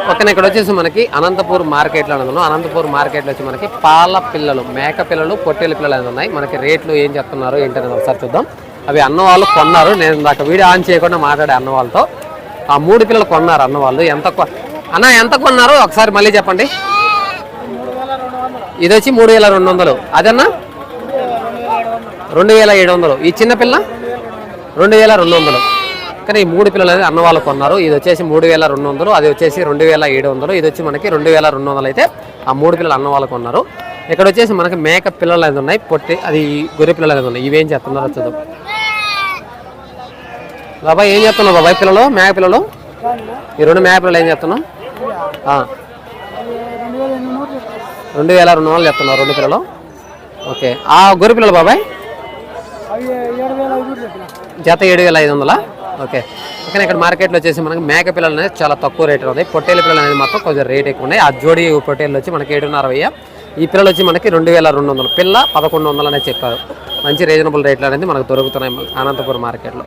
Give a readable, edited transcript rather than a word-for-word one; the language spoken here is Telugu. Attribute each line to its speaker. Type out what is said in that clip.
Speaker 1: పక్కన ఇక్కడ వచ్చేసి మనకి అనంతపూర్ మార్కెట్లో అనేది అనంతపూర్ మార్కెట్లో వచ్చి మనకి పాల పిల్లలు, మేక పిల్లలు, పొట్టేలు పిల్లలు అనేది ఉన్నాయి. మనకి రేట్లు ఏం చెప్తున్నారు ఏంటనేది ఒకసారి చూద్దాం. అవి అన్న వాళ్ళు కొన్నారు. నేను నాకు వీడియో ఆన్ చేయకుండా మాట్లాడే అన్న వాళ్ళతో. ఆ 3 పిల్లలు కొన్నారు అన్న వాళ్ళు. అన్న ఎంత కొన్నారు ఒకసారి మళ్ళీ చెప్పండి. ఇది వచ్చి 3200. అదన్నా 2700. ఈ చిన్న పిల్ల 2200. కానీ ఈ 3 పిల్లలు అనేది అన్న వాళ్ళు కొన్నారు. ఇది వచ్చేసి 3200, అది వచ్చేసి 2700. ఇది వచ్చి మనకి 2200 అయితే ఆ 3 పిల్లలు అన్న వాళ్ళు కొన్నారు. ఇక్కడ వచ్చేసి మనకి మేక పిల్లలు అనేది ఉన్నాయి, పొట్టి అది గొర్రె పిల్లలు అనేది ఉన్నాయి. ఇవేం చేస్తున్నారో చూద్దాం. బాబాయ్ ఏం చేస్తున్నావు బాబాయ్? పిల్లలు మేక పిల్లలు, ఈ 2 మేక పిల్లలు ఏం చేస్తున్నావు? 2200 చెప్తున్నావు 2 పిల్లలు. ఓకే. ఆ గొర్రె పిల్లలు బాబాయ్ జత 7500. ఓకే. కానీ ఇక్కడ మార్కెట్లో వచ్చేసి మనకి మేక పిల్లలు అనేది చాలా తక్కువ రేటు ఉన్నాయి. పొట్టేల పిల్లలు అనేది మాత్రం కొంచెం రేట్ ఎక్కువ ఉన్నాయి. ఆ జోడి పొట్టేళ్ళు వచ్చి మనకి 7,500. ఈ పిల్లలు వచ్చి మనకి 2200. పిల్ల 1100 అనేది చెప్పారు. మంచి రీజనబుల్ రేట్లు అనేది మనకు దొరుకుతున్నాయి అనంతపురం మార్కెట్లో.